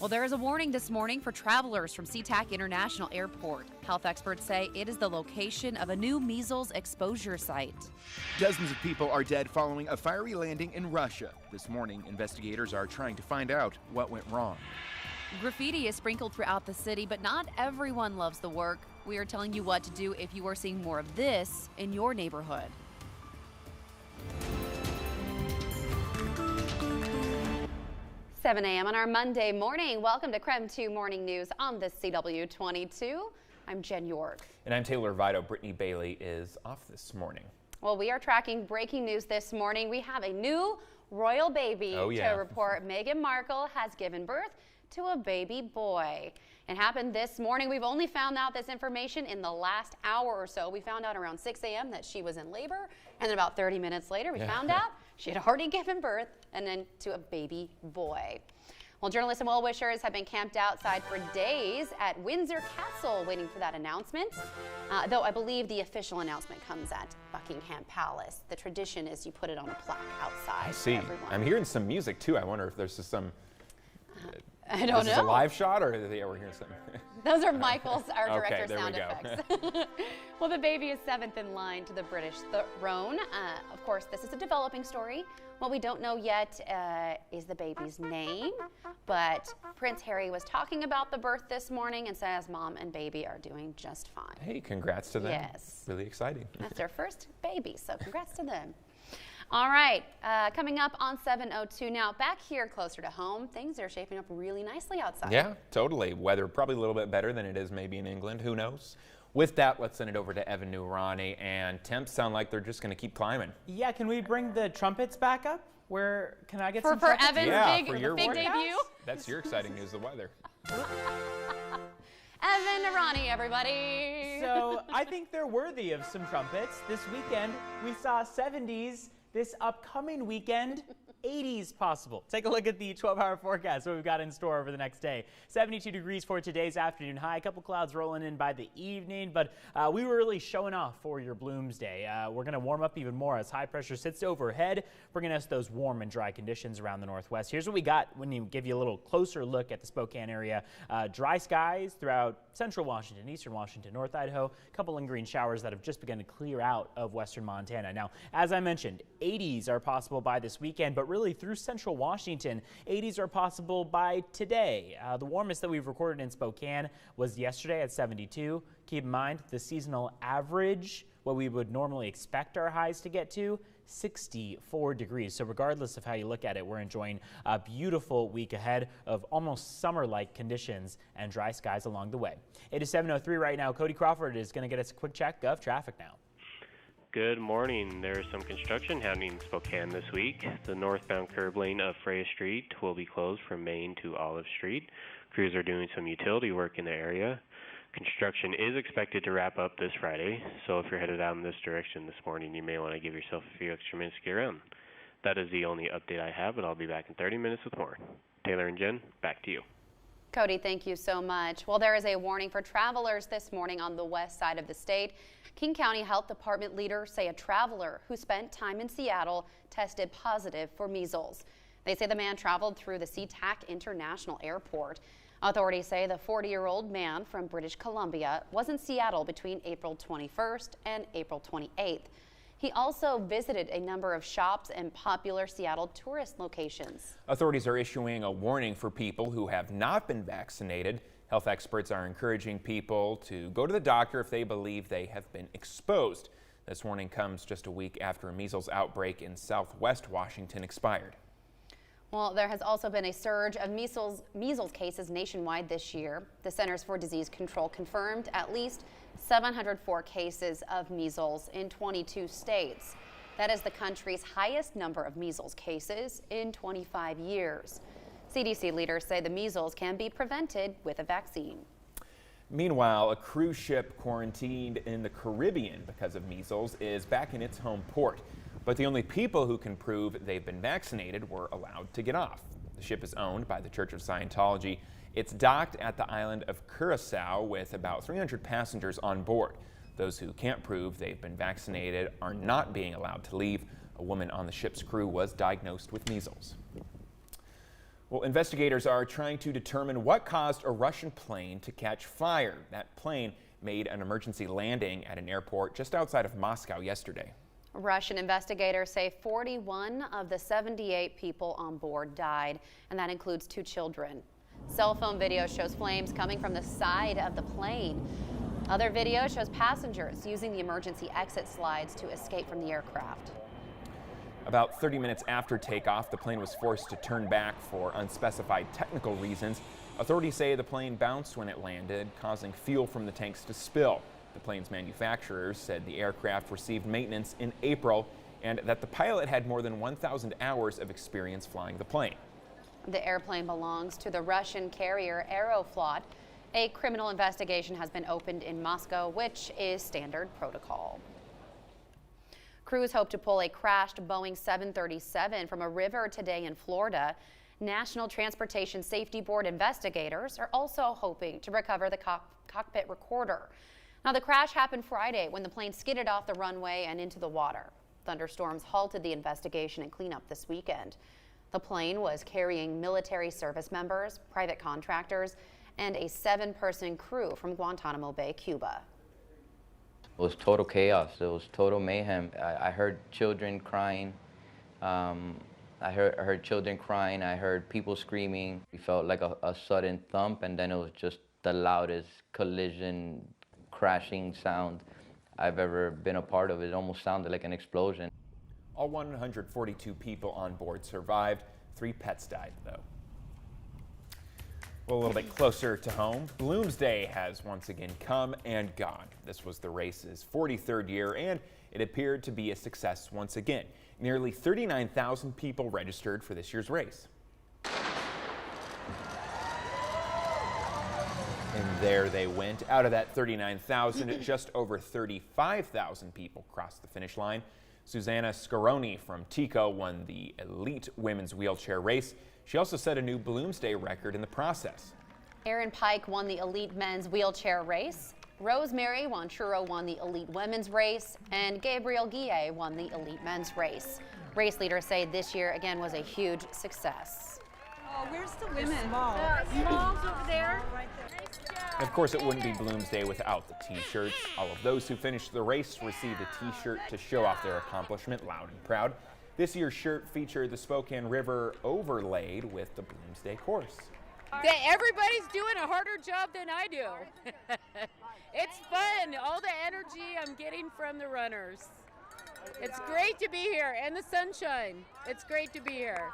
Well, there is a warning this morning for travelers from SeaTac International Airport. Health experts say it is the location of a new measles exposure site. Dozens of people are dead following a fiery landing in Russia. This morning, investigators are trying to find out what went wrong. Graffiti is sprinkled throughout the city, but not everyone loves the work. We are telling you what to do if you are seeing more of this in your neighborhood. $7 a.m. on our Monday morning. Welcome to KREM 2 Morning News on the CW22. I'm Jen York. And I'm Taylor Vito. Brittany Bailey is off this morning. Well, we are tracking breaking news this morning. We have a new royal baby to report. Meghan Markle has given birth to a baby boy. It happened this morning. We've only found out this information in the last hour or so. We found out around 6 a.m. that she was in labor, and then about 30 minutes later we found out she had already given birth and then to a baby boy. Well, journalists and well-wishers have been camped outside for days at Windsor Castle waiting for that announcement, though I believe the official announcement comes at Buckingham Palace. The tradition is you put it on a plaque outside. I see. For everyone. I'm hearing some music too. I wonder if there's some... I don't know. Is this a live shot or we're hearing something? Those are Michael's, our director, okay, there sound we go. effects. Well, the baby is 7th in line to the British throne. Of course, this is a developing story. What we don't know yet is the baby's name, but Prince Harry was talking about the birth this morning and says mom and baby are doing just fine. Hey, congrats to them. Yes. Really exciting. That's their first baby, so congrats to them. All right, coming up on 7:02 now, back here closer to home, things are shaping up really nicely outside. Yeah, totally. Weather probably a little bit better than it is maybe in England. Who knows? With that, let's send it over to Evan Nurani, and temps sound like they're just going to keep climbing. Yeah, can we bring the trumpets back up? Where can I get for some trumpets? Evan's for your big debut? That's your exciting news, the weather. Evan Nurani, everybody. So I think they're worthy of some trumpets. This weekend, we saw 70s. This upcoming weekend, 80s possible. Take a look at the 12-hour forecast, what we've got in store over the next day. 72 degrees for today's afternoon high. A couple clouds rolling in by the evening, but we were really showing off for your Bloomsday. We're going to warm up even more as high pressure sits overhead, bringing us those warm and dry conditions around the northwest. Here's what we got when you give you a little closer look at the Spokane area. Dry skies throughout central Washington, eastern Washington, North Idaho. A couple lingering showers that have just begun to clear out of western Montana. Now, as I mentioned, 80s are possible by this weekend, but really through central Washington, 80s are possible by today. The warmest that we've recorded in Spokane was yesterday at 72. Keep in mind the seasonal average, what we would normally expect our highs to get to, 64 degrees. So regardless of how you look at it, we're enjoying a beautiful week ahead of almost summer-like conditions and dry skies along the way. It is 7:03 right now. Cody Crawford is going to get us a quick check of traffic now. Good morning. There's some construction happening in Spokane this week. The northbound curb lane of Freya Street will be closed from Main to Olive Street. Crews are doing some utility work in the area. Construction is expected to wrap up this Friday, so if you're headed out in this direction this morning, you may want to give yourself a few extra minutes to get around. That is the only update I have, but I'll be back in 30 minutes with more. Taylor and Jen, back to you. Cody, thank you so much. Well, there is a warning for travelers this morning on the west side of the state. King County Health Department leaders say a traveler who spent time in Seattle tested positive for measles. They say the man traveled through the SeaTac International Airport. Authorities say the 40-year-old man from British Columbia was in Seattle between April 21st and April 28th. He also visited a number of shops and popular Seattle tourist locations. Authorities are issuing a warning for people who have not been vaccinated. Health experts are encouraging people to go to the doctor if they believe they have been exposed. This warning comes just a week after a measles outbreak in southwest Washington expired. Well, there has also been a surge of measles cases nationwide this year. The Centers for Disease Control confirmed at least 704 cases of measles in 22 states. That is the country's highest number of measles cases in 25 years. CDC leaders say the measles can be prevented with a vaccine. Meanwhile, a cruise ship quarantined in the Caribbean because of measles is back in its home port. But the only people who can prove they've been vaccinated were allowed to get off. The ship is owned by the Church of Scientology. It's docked at the island of Curacao with about 300 passengers on board. Those who can't prove they've been vaccinated are not being allowed to leave. A woman on the ship's crew was diagnosed with measles. Well, investigators are trying to determine what caused a Russian plane to catch fire. That plane made an emergency landing at an airport just outside of Moscow yesterday. Russian investigators say 41 of the 78 people on board died, and that includes 2 children. Cell phone video shows flames coming from the side of the plane. Other video shows passengers using the emergency exit slides to escape from the aircraft. About 30 minutes after takeoff, the plane was forced to turn back for unspecified technical reasons. Authorities say the plane bounced when it landed, causing fuel from the tanks to spill. The plane's manufacturers said the aircraft received maintenance in April and that the pilot had more than 1,000 hours of experience flying the plane. The airplane belongs to the Russian carrier Aeroflot. A criminal investigation has been opened in Moscow, which is standard protocol. Crews hope to pull a crashed Boeing 737 from a river today in Florida. National Transportation Safety Board investigators are also hoping to recover the cockpit recorder. Now, the crash happened Friday when the plane skidded off the runway and into the water. Thunderstorms halted the investigation and cleanup this weekend. The plane was carrying military service members, private contractors, and a 7-person crew from Guantanamo Bay, Cuba. It was total chaos. It was total mayhem. I heard children crying. I heard children crying. I heard people screaming. We felt like a sudden thump, and then it was just the loudest collision, crashing sound I've ever been a part of. It almost sounded like an explosion. All 142 people on board survived. 3 pets died, though. Well, a little bit closer to home, Bloomsday has once again come and gone. This was the race's 43rd year, and it appeared to be a success once again. Nearly 39,000 people registered for this year's race. And there they went. Out of that 39,000, just over 35,000 people crossed the finish line. Susanna Scaroni from Tico won the elite women's wheelchair race. She also set a new Bloomsday record in the process. Aaron Pike won the elite men's wheelchair race. Rosemary Wanchuro won the elite women's race, and Gabriel Guille won the elite men's race. Race leaders say this year again was a huge success. Oh, where's the women? Smalls over there. And of course, it wouldn't be Bloomsday without the t-shirts. All of those who finished the race received a t-shirt to show off their accomplishment, loud and proud. This year's shirt featured the Spokane River overlaid with the Bloomsday course. Everybody's doing a harder job than I do. It's fun, all the energy I'm getting from the runners. It's great to be here, and the sunshine. It's great to be here.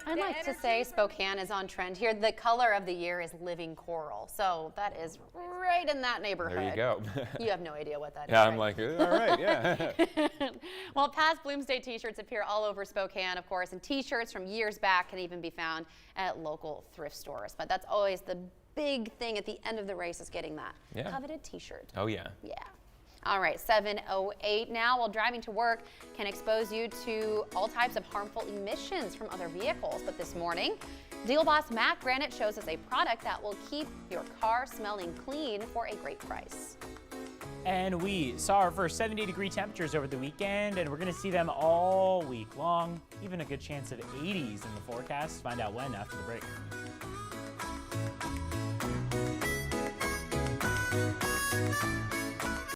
I'd like to say Spokane is on trend here. The color of the year is living coral, so that is right in that neighborhood. There you go. You have no idea what that is. Yeah, right? I'm like, all right, yeah. Well, past Bloomsday t-shirts appear all over Spokane, of course, and t-shirts from years back can even be found at local thrift stores. But that's always the big thing at the end of the race, is getting that coveted t-shirt. Oh, yeah. Yeah. All right, 7:08 now. While driving to work can expose you to all types of harmful emissions from other vehicles. But this morning, Deal Boss Matt Granite shows us a product that will keep your car smelling clean for a great price. And we saw our first 70-degree temperatures over the weekend, and we're going to see them all week long. Even a good chance of 80s in the forecast. Find out when after the break.